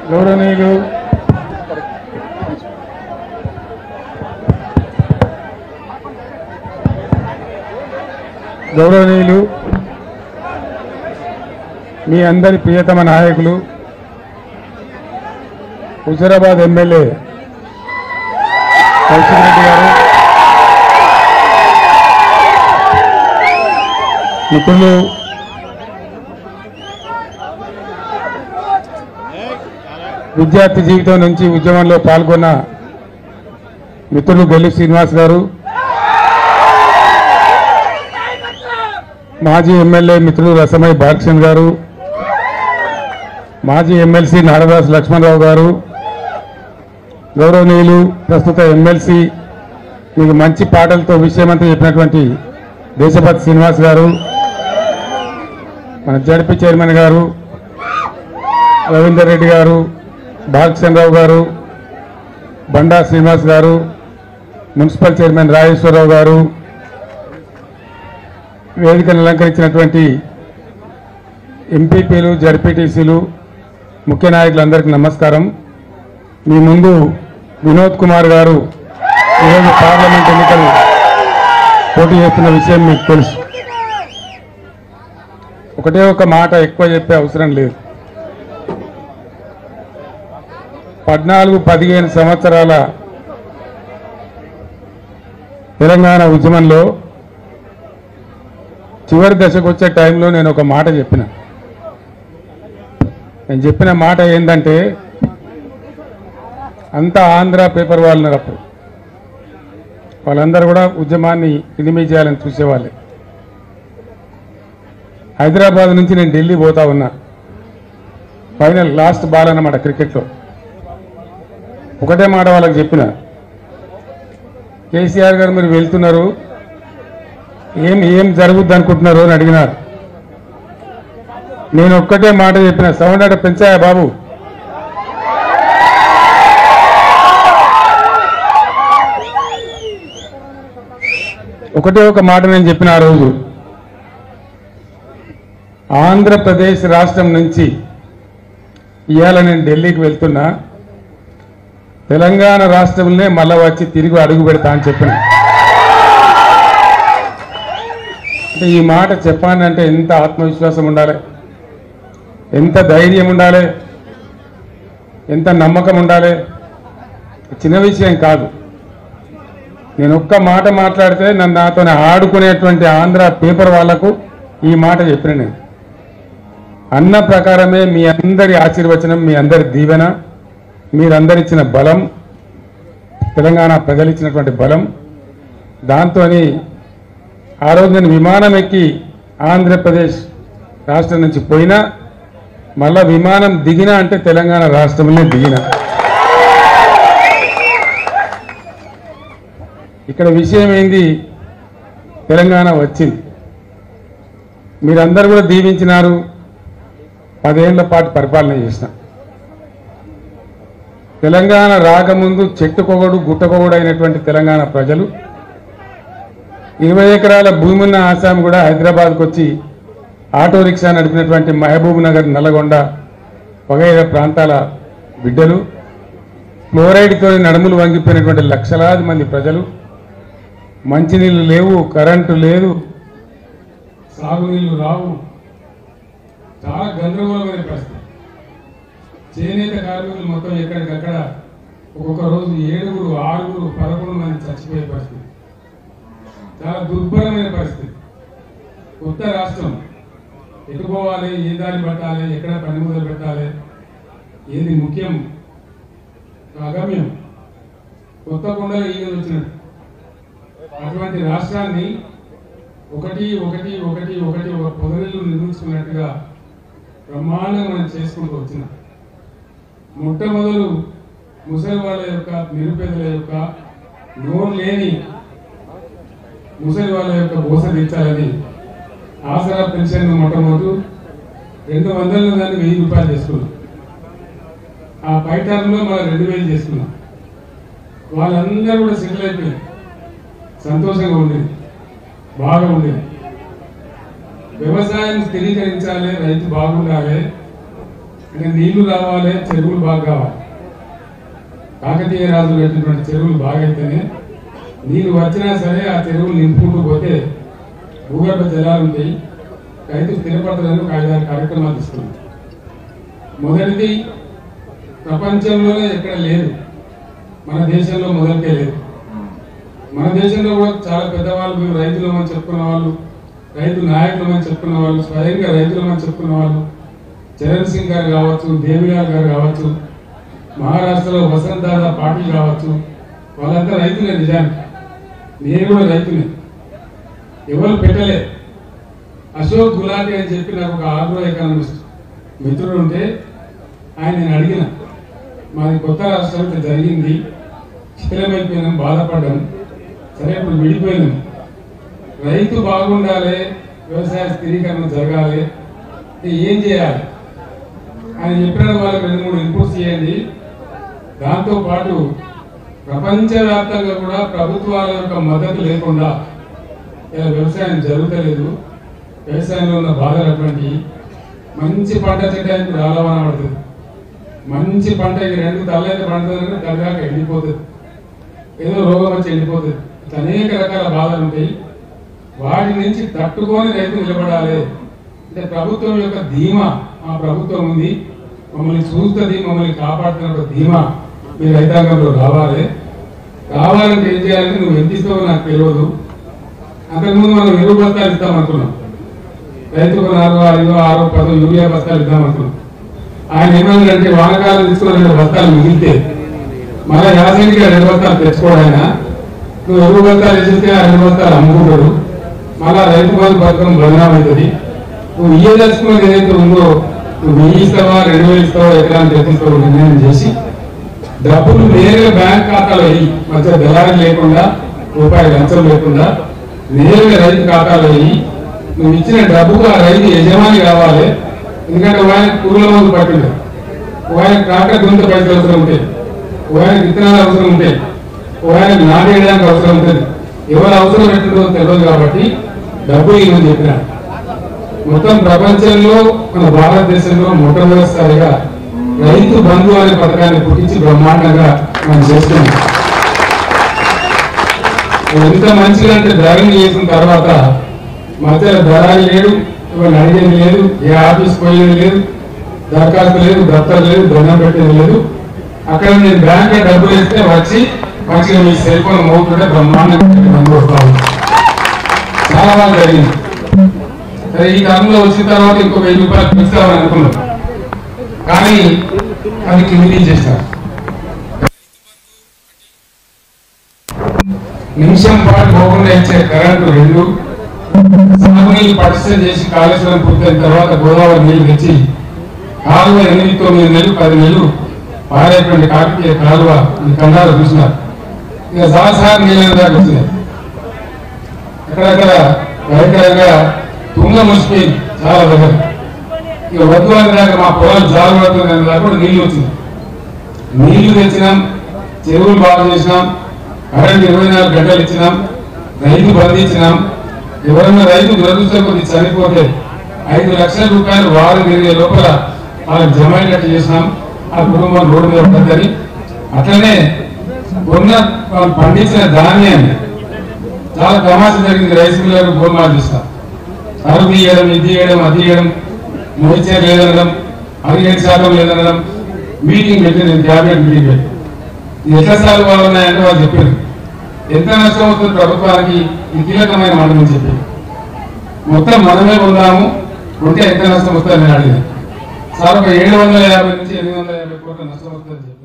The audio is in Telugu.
గౌరవనీయులు మీ అందరి ప్రియతమ నాయకులు హుజూరాబాద్ ఎమ్మెల్యే కౌశిక్ రెడ్డి గారు, మిత్రులు విద్యార్థి జీవితం నుంచి ఉద్యమంలో పాల్గొన్న మిత్రులు గెల్లి శ్రీనివాస్ గారు, మాజీ ఎమ్మెల్యే మిత్రులు రసమయ్య బాలకృష్ణ గారు, మాజీ ఎమ్మెల్సీ నారదాస్ లక్ష్మణరావు గారు, గౌరవనీయులు ప్రస్తుత ఎమ్మెల్సీ మీకు మంచి పాటలతో విషయమంతా చెప్పినటువంటి దేశపతి శ్రీనివాస్ గారు, మన జడ్పీ చైర్మన్ గారు రవీందర్ రెడ్డి గారు, బాలకృష్ణరావు గారు, బండా శ్రీనివాస్ గారు, మున్సిపల్ చైర్మన్ రాజేశ్వరరావు గారు, వేదికను అలంకరించినటువంటి ఎంపీపీలు, జడ్పీటీసీలు, ముఖ్య నాయకులందరికీ నమస్కారం. మీ ముందు వినోద్ కుమార్ గారు ఈరోజు పార్లమెంట్ ఎన్నికలు పోటీ చేస్తున్న విషయం మీకు తెలుసు. ఒకటే ఒక మాట ఎక్కువ చెప్పే అవసరం లేదు. 14-15 సంవత్సరాల తెలంగాణ ఉద్యమంలో చివరి దశకు వచ్చే టైంలో నేను ఒక మాట చెప్పిన. నేను చెప్పిన మాట ఏంటంటే, అంతా ఆంధ్ర పేపర్ వాళ్ళు ఉన్నారు. అప్పుడు వాళ్ళందరూ కూడా ఉద్యమాన్ని ఎనిమి చేయాలని చూసేవాళ్ళే. హైదరాబాద్ నుంచి నేను ఢిల్లీ పోతా ఉన్నా. ఫైనల్ లాస్ట్ బాల్ అన్నమాట క్రికెట్లో. ఒకటే మాట వాళ్ళకి చెప్పిన, కేసీఆర్ గారు మీరు వెళ్తున్నారు, ఏం జరుగుద్ది అనుకుంటున్నారు అని అడిగినారు. నేను ఒక్కటే మాట చెప్పిన, సౌండ్ అంటే పెంచాయా బాబు, ఒకటే ఒక మాట నేను చెప్పిన ఆ రోజు. ఆంధ్రప్రదేశ్ రాష్ట్రం నుంచి ఇవాళ నేను ఢిల్లీకి వెళ్తున్నా, తెలంగాణ రాష్ట్రంలో మళ్ళా వచ్చి తిరిగి అడుగు పెడతా అని చెప్పిన. అంటే ఈ మాట చెప్పానంటే ఎంత ఆత్మవిశ్వాసం ఉండాలి, ఎంత ధైర్యం ఉండాలి, ఎంత నమ్మకం ఉండాలి. చిన్న విషయం కాదు. నేను ఒక్క మాట మాట్లాడితే నన్ను నాతో ఆడుకునేటువంటి ఆంధ్ర పేపర్ వాళ్లకు ఈ మాట చెప్పిన. నేను అన్న ప్రకారమే మీ అందరి ఆశీర్వచనం, మీ అందరి దీవెన, మీరందరిచ్చిన బలం, తెలంగాణ ప్రజలు ఇచ్చినటువంటి బలం, దాంతో ఆ రోజు నేను విమానం ఎక్కి ఆంధ్రప్రదేశ్ రాష్ట్రం నుంచి పోయినా, మళ్ళా విమానం దిగినా అంటే తెలంగాణ రాష్ట్రంలో దిగిన. ఇక్కడ విషయం ఏంది, తెలంగాణ వచ్చింది, మీరందరూ కూడా దీవించినారు. 10 ఏళ్ల పాటు పరిపాలన చేసిన. తెలంగాణ రాకముందు చెట్టుకొగడు గుట్టకొగడు అయినటువంటి తెలంగాణ ప్రజలు 20 ఎకరాల భూమి ఉన్న ఆసాం కూడా హైదరాబాద్కు వచ్చి ఆటో రిక్షా నడిపినటువంటి మహబూబ్ నగర్, నల్లగొండ వగైరా ప్రాంతాల బిడ్డలు, ఫ్లోరైడ్తో నడుములు వంగిపోయినటువంటి లక్షలాది మంది ప్రజలు, మంచినీళ్ళు లేవు, కరెంటు లేదు, సాగునీళ్ళు రావు, చాలా గందరగోళమైన పరిస్థితి. చేనేత కార్మికులు మొత్తం ఎక్కడికక్కడ ఒక్కొక్క రోజు 7, 6, 11 మంది చచ్చిపోయే పరిస్థితి. చాలా దుర్భరమైన పరిస్థితి. కొత్త రాష్ట్రం ఎటుపోవాలి, ఏ దారి పట్టాలి, ఎక్కడ పని మొదలు పెట్టాలి, ఏది ముఖ్యం, అగమ్యం, కొత్త కొండలు ఈగలు వచ్చినట్టు. అటువంటి రాష్ట్రాన్ని ఒకటి ఒక పొదరిల్లు నిర్మించుకున్నట్టుగా బ్రహ్మాండంగా మనం చేసుకుంటూ వచ్చినాం. మొట్టమొదలు ముసలి వాళ్ళ యొక్క, నిరుపేదల యొక్క, నోరు లేని ముసలి వాళ్ళ యొక్క బోస తీర్చాలని ఆసరా పెన్షన్ మొట్టమొదటి 200 దాన్ని 1000 రూపాయలు చేసుకున్నాం. ఆ పై టర్మ్లో మనం 2000 చేసుకున్నాం. వాళ్ళందరూ కూడా సెటిల్ అయిపోయారు. సంతోషంగా ఉండేది, బాగా ఉండేది. వ్యవసాయం స్థిరీకరించాలి, రైతు బాగుండాలి, అంటే నీళ్లు రావాలి, చెరువులు బాగా కావాలి. కాకతీయ రాజులు పెట్టినటువంటి చెరువులు బాగా అయితేనే నీళ్ళు వచ్చినా సరే ఆ చెరువులు నింపుకుంటూ పోతే భూగర్భ జలాలు ఉంటాయి, రైతు స్థిరపడతారని ఒక 5-6 కార్యక్రమాలు ఇస్తున్నాం. మొదటిది ప్రపంచంలోనే ఎక్కడ లేదు, మన దేశంలో మొదటికే లేదు. మన దేశంలో కూడా చాలా పెద్దవాళ్ళు మేము రైతులమని చెప్పుకున్న వాళ్ళు, రైతు నాయకులమని చెప్పుకున్న వాళ్ళు, స్వయంగా రైతులమని చెప్పుకున్న వాళ్ళు, చరణ్ సింగ్ గారు కావచ్చు, దేవిలాల్ గారు కావచ్చు, మహారాష్ట్రలో వసంత్ దాదా పాటిల్ కావచ్చు, వాళ్ళంతా రైతులే. నిజానికి నేను కూడా రైతునే, ఎవరు పెట్టలే. అశోక్ గులాటి అని చెప్పి నాకు ఒక ఆగ్రో ఎకానమిస్ట్ మిత్రుడు ఉంటే ఆయన నేను అడిగిన, మాది కొత్త రాష్ట్రం జరిగింది, స్థిరమైపోయినాం, బాధపడ్డాం, సరే ఇప్పుడు విడిపోయినాం, రైతు బాగుండాలి, వ్యవసాయ స్థిరీకరణ జరగాలి, ఏం చేయాలి ఆయన చెప్పిన వాళ్ళకి 2-3 ఇన్పుట్స్ చేయండి. దాంతోపాటు ప్రపంచవ్యాప్తంగా కూడా ప్రభుత్వాల యొక్క మద్దతు లేకుండా ఇలా వ్యవసాయం జరుగుతలేదు, వ్యవసాయంలో ఉన్న బాధలు అటువంటి. మంచి పంట చేయడానికి రాలవాన పడుతుంది, మంచి పంట 2 తల్లైతే పండుతుందంటే తల్లిదాకా ఎండిపోతుంది, ఏదో రోగం వచ్చి ఎండిపోతుంది. అనేక రకాల బాధలు ఉంటాయి, వాటి నుంచి తట్టుకొని రైతు నిలబడాలి. అంటే ప్రభుత్వం యొక్క ధీమా, మా ప్రభుత్వం ఉంది, మమ్మల్ని చూస్తుంది, మమ్మల్ని కాపాడుతున్న ఒక ధీమా మీ రైతాంగంలో రావాలి. రావాలంటే ఏం చేయాలంటే నువ్వు ఎంత ఇస్తావో నాకు తెలియదు. అంతకుముందు మనం 20 బస్తాలు ఇస్తామనుకున్నాం, రైతుకు 4-5-6-10 యూరియా బస్తాలు ఇద్దామనుకున్నాం. ఆయన ఏమన్నాడంటే వానకాలం తీసుకున్న 2 బస్తాలు మిగిలితే మళ్ళీ యాసంగిగా 2 బస్తాలు తెచ్చుకోవడం. ఆయన నువ్వు 20 బస్తాలు వేసిస్తే ఆ 2 బస్తాలు అమ్ముకుంటాడు, మళ్ళా రైతు బంధు పథకం బదనాం అవుతుంది. నువ్వు ఇయ్యదలుచుకున్నది ఏదైతే ఉందో నువ్వు 1000 ఇస్తావా, 2000 ఇస్తావా, ఎకరాన్ని తెచ్చిస్తావు నిర్ణయం చేసి డబ్బులు నేరుగా బ్యాంక్ ఖాతాలో వేయి, మధ్య దళారీ లేకుండా, రూపాయి లంచం లేకుండా నేరుగా రైతు ఖాతాలో వేయి. నువ్వు ఇచ్చిన డబ్బుకు ఆ రైతు యజమాని కావాలి. ఎందుకంటే ఆయన పురుగుల మందు పట్టింది, ఆయన ట్రాక్టర్ గుంత పైసలు అవసరం ఉంటాయి, ఆయన విత్తనాలు అవసరం ఉంటాయి, ఆయన నాటేయడానికి అవసరం ఉంటుంది. ఎవరు అవసరం పెట్టిందో తెలియదు కాబట్టి డబ్బులు ఇవ్వని చెప్పిన. మొత్తం ప్రపంచంలో మన భారతదేశంలో మొట్టమొదటిసారిగా రైతు బంధు అనే పథకాన్ని పుట్టించి బ్రహ్మాండంగా మనం చేస్తున్నాం. ఎంత మంచిగా అంటే ధరలు చేసిన తర్వాత మధ్యలో ధరలు లేడు, ఇవన్నీ అడిగేది లేదు, ఏ ఆఫీస్ పోయేది లేదు, దరఖాస్తు లేదు, దత్తలు లేదు, దండం పెట్టేది లేదు. అక్కడ నేను బ్యాంక్ డబ్బులు వేస్తే వచ్చి మంచిగా మీ సెల్ ఫోన్ మోగుతుంటే బ్రహ్మాండంగా వస్తాము. చాలా బాగా జరిగింది. సరే ఈ కాలంలో వచ్చిన తర్వాత ఇంకో 1000 రూపాయలు పెంచుతామని అనుకున్నాం, కానీ అది కిమిటీ చేశారు. నిమిషం పాటు పోకుండా ఇచ్చే కరెంటు 2, సాగునీళ్ళు పటిష్టం చేసి కాళేశ్వరం పూర్తయిన తర్వాత గోదావరి నీళ్లు తెచ్చి కాలువ 8-9 నెలలు 10 నెలలు పారేటువంటి కాకతీయ కాలువ ఈ కండాలు చూసినారు. ఇక సార్ నీళ్ళ దాకా వచ్చినాయి. అక్కడక్కడ భయంకరంగా తుంగ ముసిపోయింది చాలా దగ్గర. ఇక వద్దు అని దాకా మా పొలాలు జాలు పడుతుంది అనే దాకా కూడా నీళ్లు వచ్చింది. నీళ్లు తెచ్చినాం, చెరువులు బాగు చేసినాం, కరెంట్ 24 గంటలు ఇచ్చినాం, రైతు బంధించినాం. ఎవరన్నా రైతు దురదృష్టం కొద్ది చనిపోతే 5 లక్షల రూపాయలు వారు తిరిగే లోపల వాళ్ళకి జమ అయ్యేటట్టు చేసినాం. ఆ కుటుంబం రోడ్డు మీద పడ్డది. అట్లనే కొన్న వాళ్ళు పండించిన ధాన్యాన్ని చాలా తమాషా జరిగింది. రైస్ మిల్లర్లు గోల్మాల్ చేస్తాం, అరుగు ఇయ్యడం, ఇది ఇయ్యడం, అది ఇయ్యడం, మోయిచర్ లేదనడం, 17% లేదనడం. మీటింగ్ పెట్టి నేను క్యాబినెట్ మీటింగ్ పెట్టి ఎట్లా సార్లు వాళ్ళు ఉన్నాయంటే వాళ్ళు చెప్పారు ఎంత నష్టం అవుతుంది ప్రభుత్వానికి ఈ కీలకమైన మండలం చెప్పి. మొత్తం మనమే ఉందాము, ఉంటే ఎంత నష్టం వస్తుందని నేను అడిగాను. సార్ ఒక 750 నుంచి 850 కోట్ల నష్టం వస్తుందని చెప్పారు.